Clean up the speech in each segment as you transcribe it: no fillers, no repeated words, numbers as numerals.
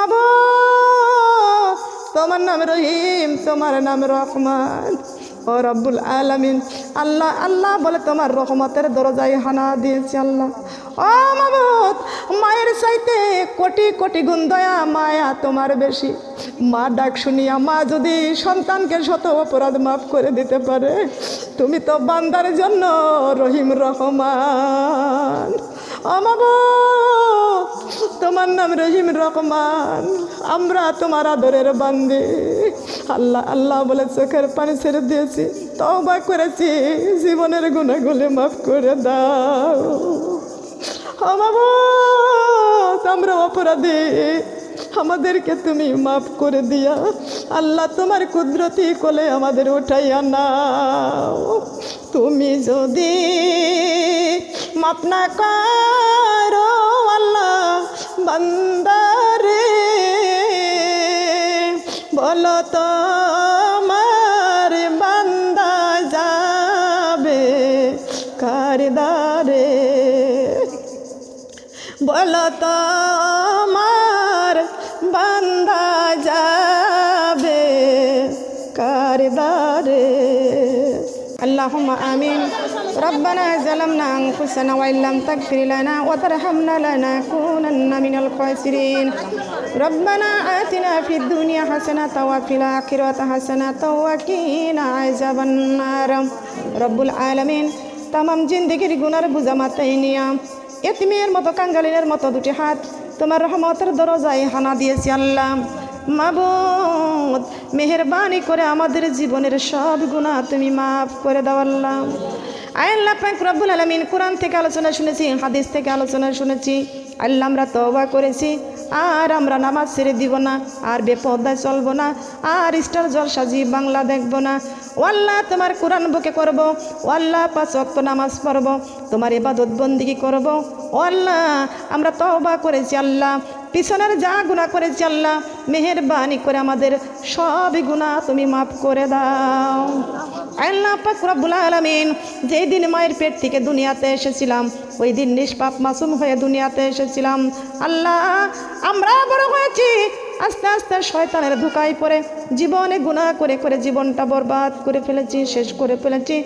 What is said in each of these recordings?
মাবুদ তোমার নাম রহিম, তোমার নাম রহমান। ও রব্বুল আলামিন, আল্লাহ আল্লাহ বলে তোমার রহমতের দরজায় হানা দিয়েছি আল্লাহ। ও মাবুদ, মায়ের চাইতে কোটি কোটি গুণ দয়া মায়া তোমার বেশি। মা ডাক শুনিয়া মা যদি সন্তানকে শত অপরাধ মাফ করে দিতে পারে, তুমি তো বান্দার জন্য রহিম রহমান। ও মাবুদ তোমার নাম রহিম রহমান, আমরা তোমার আদরের বান্দি। আল্লাহ আল্লাহ বলে চোখের পানি ছেড়ে দিয়েছি, তওবা করেছি, জীবনের গুনাহগুলো মাফ করে দাও। ও মাবুদ আমরা অপরাধী, আমাদেরকে তুমি মাফ করে দিয়া আল্লাহ তোমার কুদরতি কোলে আমাদের উঠাইয়া নাও। তুমি যদি মাফ না করো আল্লাহ বান্দারে, বলো তো আমার বান্দা যাবে কার দ্বারে, বলো তো আমার বান্দা যাবে কার দ্বারে। আল্লাহুম্মা আমিন। রব্বানা যালামনা আনফুসানা ওয়া ইল্লাম তাগফির লানা ওয়া তারহামনা লানাকুনান্না মিনাল খাসিরিন। রব্বানা আতিনা ফিদ দুনিয়া হাসানাতাও ওয়া ফিল আখিরাতি হাসানাতাও ওয়া কিনা আযাবান নার। রব্বুল আলামিন, তামাম জিন্দেগির গুনার বোঝা মাথায় নিয়া এতিমের মতো কাঙ্গালিনের মতো দুটি হাত তোমার রহমতের দরজায় হানা দিয়েছি আল্লাহ। মাবুদ মেহেরবানি করে আমাদের জীবনের সব গুনাহ তুমি মাফ করে দাও আল্লাহ। আল্লাহ পাক রব্বুল আলামিন, কোরআন থেকে আলোচনা শুনেছি, হাদিস থেকে আলোচনা শুনেছি আল্লাহ, আমরা তওবা করেছি, আর আমরা নামাজ ছেড়ে দিব না, আর বেপর্দায় চলবো না, আর স্টার জলসা জি বাংলা দেখবো না। ও আল্লাহ তোমার কোরআন বুকে করব, ও আল্লাহ 5 ওয়াক্ত নামাজ পড়ব, তোমার ইবাদত বন্দেগী করব। ও আল্লাহ আমরা তওবা করেছি আল্লাহ, পিছনের যা গুনাহ করেছি আল্লাহ মেহেরবানি করে আমাদের সব গুনাহ তুমি মাফ করে দাও। আল্লাহ পাক রব্বুল আলামিন, যেই দিন মায়ের পেট থেকে দুনিয়াতে এসেছিলাম ওই দিন নিষ্পাপ মাসুম হয়ে দুনিয়াতে এসেছিলাম আল্লাহ। আমরা বড় হয়েছি আস্তে আস্তে শয়তানের ধোঁকায় পড়ে জীবনে গুনাহ করে করে জীবনটা বরবাদ করে ফেলেছি, শেষ করে ফেলেছি।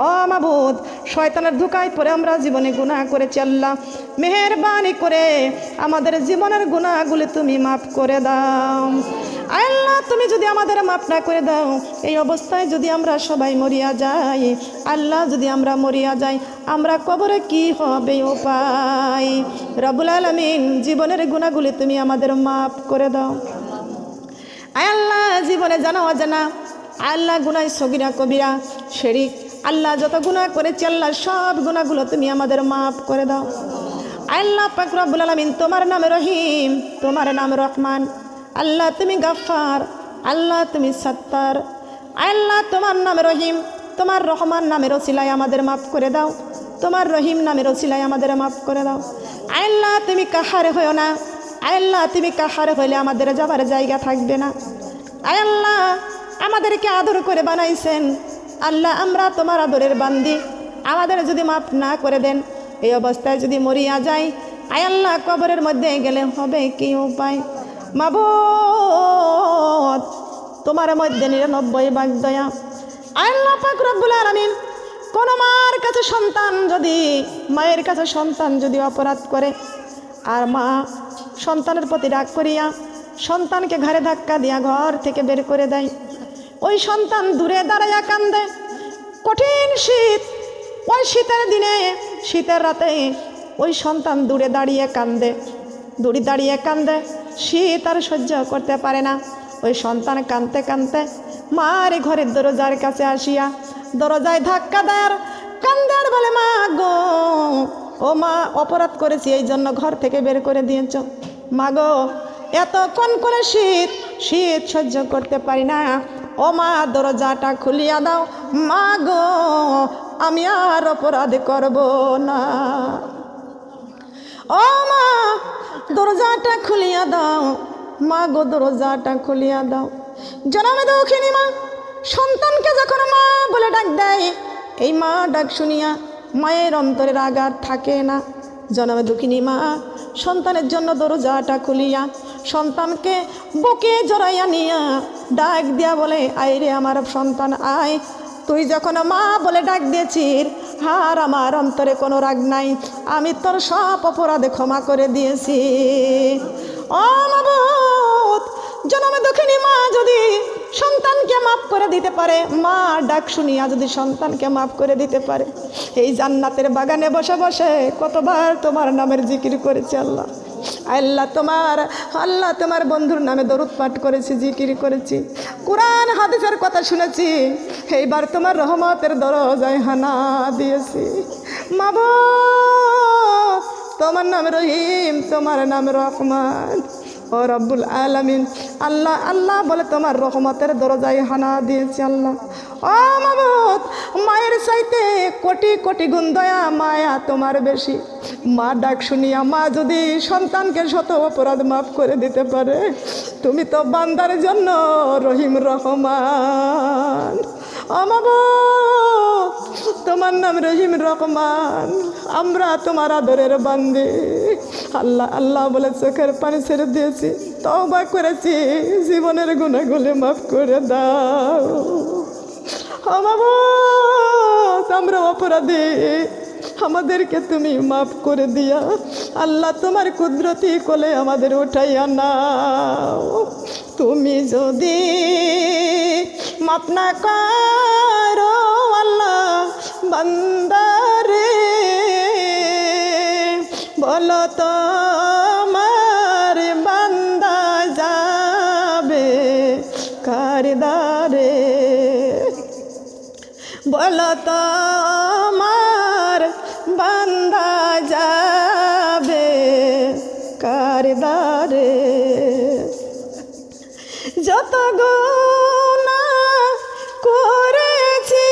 ও মাবুদ শয়তানের ধোঁকায় পড়ে আমরা জীবনে গুনাহ করেছি আল্লাহ, মেহেরবানি করে আমাদের জীবনের গুনাহগুলি তুমি মাফ করে দাও আল্লাহ। তুমি যদি আমাদের মাফ না করে দাও, এই অবস্থায় যদি আমরা সবাই মরিয়া যাই আল্লাহ, যদি আমরা মরিয়া যাই আমরা কবরে কি হবে উপায়। রব্বুল আলামিন জীবনের গুনাহগুলি তুমি আমাদের মাফ করে দাও আল্লাহ। জীবনে জানা অজানা আল্লাহ গুনাহ সগীরা কবিরা শিরক আল্লাহ যত গুনাহ করেছি আল্লাহ সব গুনাহগুলো তুমি আমাদের মাফ করে দাও আল্লাহ পাক রব্বুল আলামিন। তোমার নাম রহিম, তোমার নাম রহমান আল্লাহ, তুমি গাফফার আল্লাহ, তুমি সত্তার আল্লাহ। তোমার নাম রহিম, তোমার রহমান নামের ওসিলায় আমাদের মাফ করে দাও, তোমার রহিম নামের ওসিলায় আমাদের মাফ করে দাও আল্লাহ। তুমি কাহার হইও না আল্লাহ, তুমি কাহার হইলে আমাদের যাবার জায়গা থাকবে না আল্লাহ। আমাদেরকে আদর করে বানাইছেন আল্লাহ, আমরা তোমার আদরের বান্দি, আমাদের যদি মাফ না করে দেন এই অবস্থায় যদি মরিয়া যাই আল্লাহ কবরের মধ্যে গেলে হবে কি উপায়। মাবুদ তোমার মধ্যে 99 ভাগ দয়া আল্লাহ পাক রব্বুল আলামিন। কোন মার কাছে সন্তান যদি, মায়ের কাছে সন্তান যদি অপরাধ করে আর মা সন্তানের প্রতি রাগ করিয়া সন্তানকে ঘাড়ে ধাক্কা দিয়া ঘর থেকে বের করে দেয়, ওই সন্তান দূরে দাঁড়াইয়া কান্দে। কঠিন শীত, ওই শীতের দিনে শীতের রাতে ওই সন্তান দূরে দাঁড়িয়ে কান্দে, দূরে দাঁড়িয়ে কান্দে, শীত আর সহ্য করতে পারে না। ওই সন্তান কাঁদতে কাঁদতে মার ঘরের দরজার কাছে আসিয়া দরজায় ধাক্কা দেয়, কান্দার বলে মা গো, ও মা অপরাধ করেছি এই জন্য ঘর থেকে বের করে দিয়েছ। মা গো এতক্ষণ করে শীত শীত সহ্য করতে পারি না, ও মা দরজাটা খুলিয়া দাও, মা গো আমি আর অপরাধ করব না। ও মা দরজাটা খুলিয়া দাও, মা গো দরজাটা খুলিয়া দাও। জনমে দুঃখিনী মা সন্তানকে যখন মা বলে ডাক দেয়, এই মা ডাক শুনিয়া মায়ের অন্তরের আঘাত থাকে না। জনমে দুঃখিনী মা সন্তানের জন্য দরজাটা খুলিয়া সন্তানকে বুকে জড়াইয়া নিয়া ডাক দিয়া বলে, আইরে আমার সন্তান আয়। তুই যখন মা বলে ডাক দিয়েছিস, আর আমার অন্তরে কোনো রাগ নাই, আমি তোর সব অপরাধে ক্ষমা করে দিয়েছি। ও মাবুদ, জন্মে দুঃখিনী মা যদি সন্তানকে মাফ করে দিতে পারে, মা ডাক শুনিয়া যদি সন্তানকে মাফ করে দিতে পারে, এই জান্নাতের বাগানে বসে বসে কতবার তোমার নামের জিকির করেছে আল্লাহ। আল্লাহ তোমার বন্ধুর নামে দরুদ পাঠ করেছি, জিকির করেছি, কোরআন হাদিসের কথা শুনেছি, এইবার তোমার রহমতের দরজায় হানা দিয়েছি। মাবুদ, তোমার নাম রহিম, তোমার নাম রহমান, ও রব্বুল আলামিন। আল্লাহ আল্লাহ বলে তোমার রহমতের দরজায় হানা দিয়েছি আল্লাহ। ও মাবুদ, মায়ের চাইতে কোটি কোটি গুণ দয়া মায়া তোমার বেশি। মা ডাক শুনিয়া মা যদি সন্তানকে শত অপরাধ মাফ করে দিতে পারে, তুমি তো বান্দার জন্য রহিম রহমান। ও মাবুদ, তোমার নাম রহিম রহমান, আমরা তোমার আদরের বান্দি। আল্লাহ আল্লাহ বলে চোখের পানি ছেড়ে দিয়েছি, তওবা করেছি, জীবনের গুনাহগুলো মাফ করে দাও। ও মাবুদ, আমরা অপরাধী, আমাদেরকে তুমি মাফ করে দিয়া আল্লাহ তোমার কুদরতি কোলে আমাদের উঠাইয়া নাও। তুমি যদি মাফ না করো আল্লাহ বান্দারে, বলো তো আমার বান্দা যাবে কার দ্বারে, বলো তো আমার বান্দা যাবে কার দ্বারে। যত গুনাহ করেছি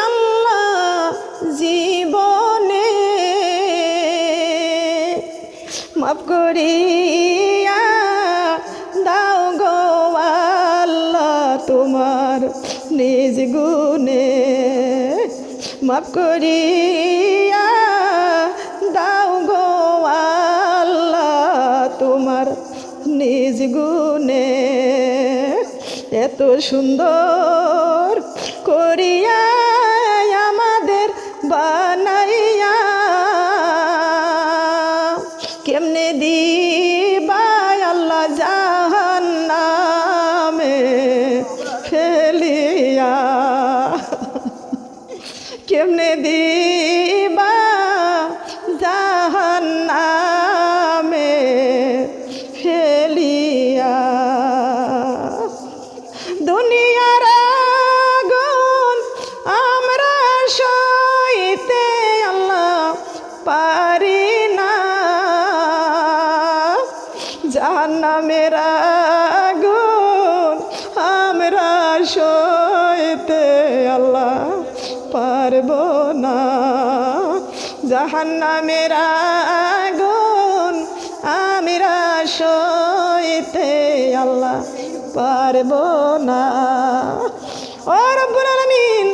আল্লাহ জীবনে, মাফ করিয়া দাও গো আল্লাহ তোমার নিজ গুণে, মাফ করিয়া দাও গো আল্লাহ তোমার নিজ গুণে। এত সুন্দর করিয়া আমাদের বানাইয়া, কেমনে দিবা আল্লাহ জাহান্নামে ফেলিয়া, কেমনে দিবা জাহান্নামে ফেলিয়া। দুনিয়ার আগুন আমরা সইতে আল্লাহ পারি না, জাহান্নামের আগুন আমরা সইতে আল্লাহ পারব না, জাহান্নামের আগুন আমরা সইতে আল্লাহ পারব না। ও রব্বুল আলামিন,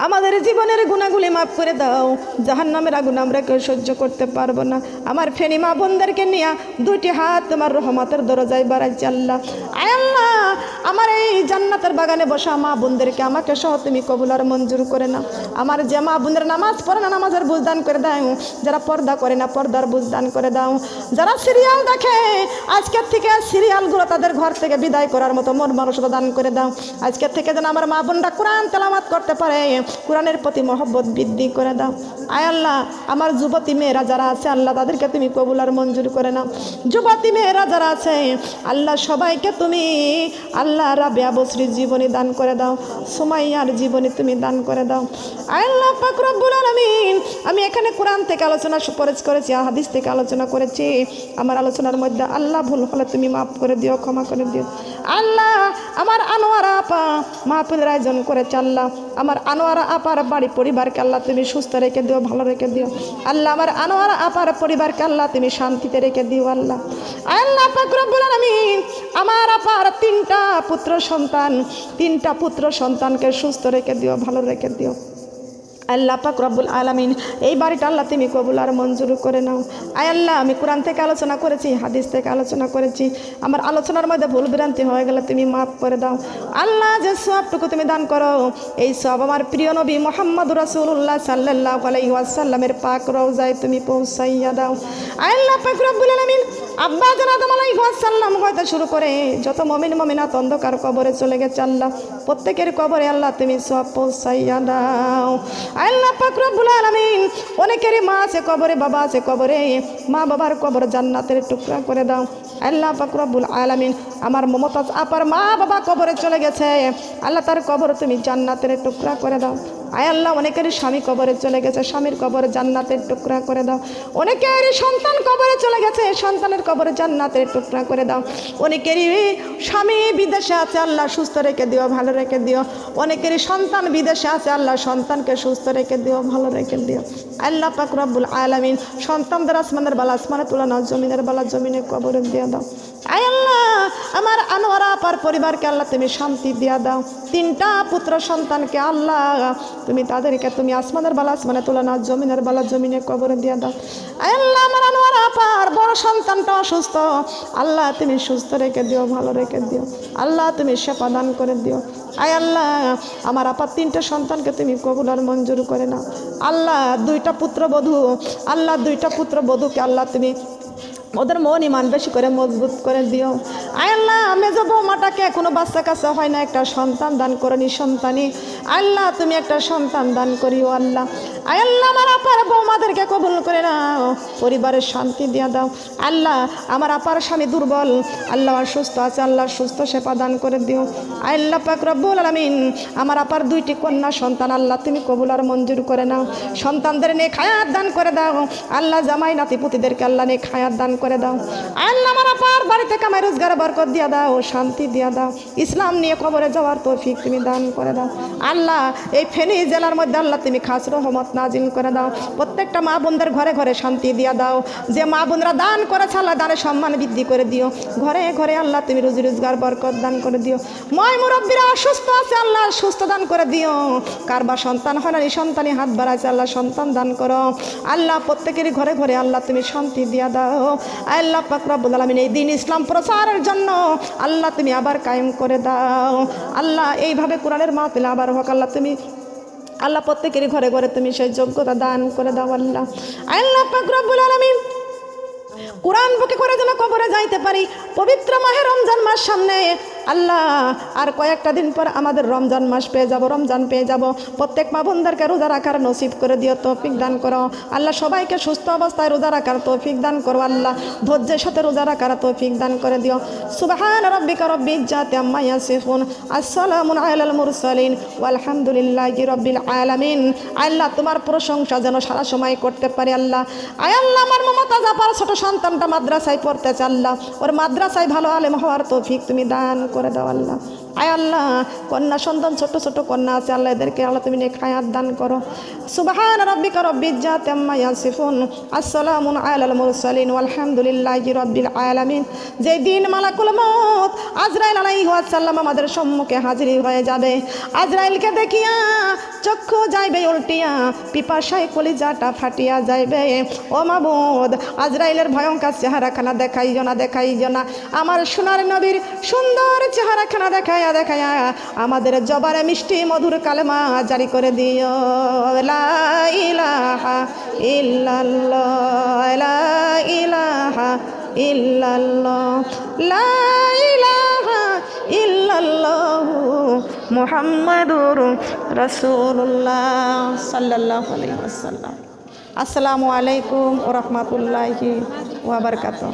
আমাদের জীবনের গুনাহগুলি মাফ করে দাও, জাহান্নামের আগুন আমরা কেউ সহ্য করতে পারবো না। আমার ফেনি মা বোনদেরকে নিয়ে দুইটি হাত তোমার রহমতের দরজায় বাড়াইছি আল্লাহ। আয় আল্লাহ, আমার এই জান্নাতের বাগানে বসা মা বোনদেরকে আমাকে সহ তুমি কবুল আর মঞ্জুর করে নাও। আমার যে মা বোনদের নামাজ পড়ে না, নামাজের বুঝদান করে দাও। যারা পর্দা করে না, পর্দার বুঝদান করে দাও। যারা সিরিয়াল দেখে, আজকের থেকে সিরিয়ালগুলো তাদের ঘর থেকে বিদায় করার মতো মন মানসিকতা দান করে দাও। আজকের থেকে যেন আমার মা বোনরা কোরআন তেলাওয়াত করতে পারে, কোরআনের প্রতি মহব্বত বৃদ্ধি করে দাও। আয় আল্লাহ, আমার যুবতী মেয়েরা যারা আছে আল্লাহ তাদেরকে তুমি কবুল আর মঞ্জুর করে নাও। যুবতী মেয়েরা যারা আছে আল্লাহ সবাইকে তুমি আল্লাহ রাবিয়া বসরির জীবনী দান করে দাও, সুমাইয়ার জীবনী তুমি দান করে দাও। আয় আল্লাহ পাক রব্বুল আলামিন, আমি এখানে কোরআন থেকে আলোচনা করেছি, হাদিস থেকে আলোচনা করেছি। আমার আলোচনার মধ্যে আল্লাহ ভুল হলে তুমি মাফ করে দিও, ক্ষমা করে দিও। আল্লাহ, আমার আনোয়ারা আপা মাহফিলের আয়োজন করেছে আল্লাহ, আমার আনোয়ারা আপার বাড়ি পরিবারকে আল্লাহ তুমি সুস্থ রেখে দিও, ভালো রেখে দিও আল্লাহ। আমার আনোয়ারা আপার পরিবারকে আল্লাহ তুমি শান্তিতে রেখে দিও আল্লাহ। আল্লাহ পাক রব্বুল আলামিন, আমার আপার তিনটা পুত্র সন্তানকে সুস্থ রেখে দিও, ভালো রেখে দিও আল্লাহ পাক রব্বুল আলামিন এই বাড়িটা আল্লাহ তুমি কবুল আর মঞ্জুর করে নাও। আয় আল্লাহ, আমি কোরআন থেকে আলোচনা করেছি, হাদিস থেকে আলোচনা করেছি, আমার আলোচনার মধ্যে ভুল ভ্রান্তি হয়ে গেলে তুমি মাফ করে দাও। আল্লাহ, যে সওয়াবটুকু তুমি দান করো এই সওয়াব আমার প্রিয় নবী মুহাম্মদ রাসূলুল্লাহ সাল্লাল্লাহু আলাইহি ওয়াসাল্লামের পাক রওজায় তুমি পৌঁছাইয়া দাও। আয় আল্লাহ পাক রব্বুল আলামিন আব্বা জান আদম আলাইহিস সালাম হইতে শুরু করে যত মুমিন মুমিনাত অন্ধকার কবরে চলে গেছে আল্লাহ, প্রত্যেকের কবরে আল্লাহ তুমি সওয়াব পৌঁছাইয়া দাও। আল্লাহ পাক রব্বুল আলামিন অনেকেরই মা আছে কবরে, বাবা আছে কবরে, মা বাবার কবর জান্নাতের টুকরা করে দাও। আল্লাহ পাক রব্বুল আলামিন আমার মমতাজ আপার মা বাবা কবরে চলে গেছে, আল্লাহ তার কবর তুমি জান্নাতের টুকরা করে দাও। আয় আল্লাহ, অনেকেরই স্বামী কবরে চলে গেছে, স্বামীর কবরে জান্নাতের টুকরা করে দাও। অনেকেরই সন্তান কবরে চলে গেছে, সন্তানের কবরে জান্নাতের টুকরা করে দাও। অনেকেরই স্বামী বিদেশে আছে, আল্লাহ সুস্থ রেখে দিও, ভালো রেখে দিও। অনেকেরই সন্তান বিদেশে আছে, আল্লাহ সন্তানকে সুস্থ রেখে দিও, ভালো রেখে দিও। আল্লাহ পাক রব্বুল আলামিন সন্তানদের আসমানের বালা আসমানে তুলে নাও, জমিনের বালা জমিনে কবরে দিয়ে দাও। আয় আল্লাহ, আমার আনোয়ারা আপার পরিবারকে আল্লাহ তুমি শান্তি দিয়া দাও। 3টা পুত্র সন্তানকে আল্লাহ তুমি তাদেরকে তুমি আসমানের বালা আসমানে তুলে নাও, জমিনের বালা জমিনে কবরে দিয়া দাও। আয় আল্লাহ, আমার আনোয়ারা আপার বড় সন্তানটা অসুস্থ, আল্লাহ তুমি সুস্থ রেখে দিও, ভালো রেখে দিও। আল্লাহ তুমি সেবা দান করে দিও। আয় আল্লাহ, আমার আপার 3টে সন্তানকে তুমি কবুল আর মঞ্জুর করে নাও। আল্লাহ 2টা পুত্রবধূ, আল্লাহ 2টা পুত্রবধূকে আল্লাহ তুমি ওদের মন ইমান বেশি করে মজবুত করে দিও। আয় আল্লাহ, মেজো বৌমাটাকে কোনো বাচ্চা কাচ্চা হয় না, একটা সন্তান দান করো, নিঃসন্তানী। আল্লাহ তুমি একটা সন্তান দান করিও আল্লাহ। আয় আল্লাহ, আমার আপার বৌমাদেরকে কবুল করে নাও, পরিবারের শান্তি দিয়া দাও। আল্লাহ, আমার আপার স্বামী দুর্বল, আল্লাহ সুস্থ আছে, আল্লাহ সুস্থ সেবা দান করে দিও। আল্লাহ পাক রব্বুল আলামিন আমার আপার 2টি কন্যা সন্তান, আল্লাহ তুমি কবুল আর মঞ্জুর করে নাও। সন্তানদের নেক হায়াত দান করে দাও। আল্লাহ জামাই নাতি পুতিদেরকে আল্লাহ নেক হায়াত দান করে দাও। আল্লাহ আমার আপার বাড়িতে কামাই রোজগার বরকত দিয়া দাও, শান্তি দিয়া দাও। ইসলাম নিয়ে কবরে যাওয়ার তৌফিক তুমি দান করে দাও। আল্লাহ এই ফেনী জেলার মধ্যে আল্লাহ তুমি খাস রহমত নাজিল করে দাও। প্রত্যেকটা মা বোনদের ঘরে ঘরে শান্তি দিয়া দাও। যে মা বোনরা দান করেছে আল্লাহ দানের সম্মান বৃদ্ধি করে দিও। ঘরে ঘরে আল্লাহ তুমি রুজি রোজগার বরকত দান করে দিও। ময় মুরব্বীরা অসুস্থ আছে, আল্লাহ সুস্থ দান করে দিও। কারবা সন্তান হয় না, সন্তানই হাত বাড়াইছে, আল্লাহ সন্তান দান করো। আল্লাহ প্রত্যেকেরই ঘরে ঘরে আল্লাহ তুমি শান্তি দিয়া দাও। আল্লাহ পাক রব্বুল আলামিন এই দিন ইসলাম প্রচারের জন্য আল্লাহ তুমি আবার কায়েম করে দাও। আল্লাহ এইভাবে কোরআনের মাহফিল আবার হোক, আল্লাহ তুমি আল্লাহ প্রত্যেকেরই ঘরে ঘরে তুমি সেই যোগ্যতা দান করে দাও। আল্লাহ আল্লাহ পাক রব্বুল আলামিন কোরআন বুকে করে যেন কবরে যাইতে পারি। পবিত্র মাহে রমজান মাস সামনে আল্লাহ, আর কয়েকটা দিন পর আমাদের রমজান মাস পেয়ে যাব, রমজান পেয়ে যাব। প্রত্যেক মা বোনদেরকে রোজা রাখার নসিব করে দিও, তৌফিক দান করো। আল্লাহ সবাইকে সুস্থ অবস্থায় রোজা রাখার তৌফিক দান করো। আল্লাহ ধৈর্যের সাথে রোজা রাখার তৌফিক দান করে দিও। সুবহান রাব্বিকা রাব্বিল ইজ্জাতি আম্মা ইয়াসিফুন, আসসালামু আলাল মুরসালিন, ওয়ালহামদুলিল্লাহি রাব্বিল আলামিন। আল্লাহ তোমার প্রশংসা যেন সারা সময় করতে পারি। আল্লাহ আয় আল্লাহ, আমার মমতাজ আপার ছোট সন্তানটা মাদ্রাসায় পড়তেছে, আল্লাহ ওর মাদ্রাসায় ভালো আলেম হওয়ার তৌফিক তুমি দান করে দাও। আল্লাহ আয় আল্লাহ, কন্যা সন্তান ছোট ছোট কন্যা আছে, আল্লাহ এদেরকে আল্লাহ তুমি নেক হায়াত দান করো। সুবহান রাব্বিকা রাব্বিল ইজ্জাতি আম্মা ইয়াসিফুন, আসসালামু আলাল মুরসালিন, ওয়ালহামদুলিল্লাহি রাব্বিল আলামিন। যে দিন মালাকুল মউত আজরাইল আলাইহিস সালাম আমাদের সম্মুখে হাজির হয়ে যাবে, আজরাইলকে দেখিয়া চক্ষু যাইবে উল্টিয়া, পিপাসায় কলিজাটা ফাটিয়া যাইবে। ও মাবুদ, আজরাইলের ভয়ঙ্কর চেহারাখানা দেখাইও না, দেখাইও না। আমার সোনার নবীর সুন্দর চেহারাখানা দেখাইয়া দেখাইয়া আমাদের জবারে মিষ্টি মধুর কালেমা জারি করে দিও। লা ইলাহা ইল্লাল্লাহ, লা ইলাহা ইল্লাল্লাহ, লা ইলাহা ইল্লাল্লাহু মুহাম্মাদুর রাসূলুল্লাহ সাল্লাল্লাহু আলাইহি ওয়াসাল্লাম। আসসালামু আলাইকুম ওয়া রাহমাতুল্লাহি ওয়া বারাকাতুহু।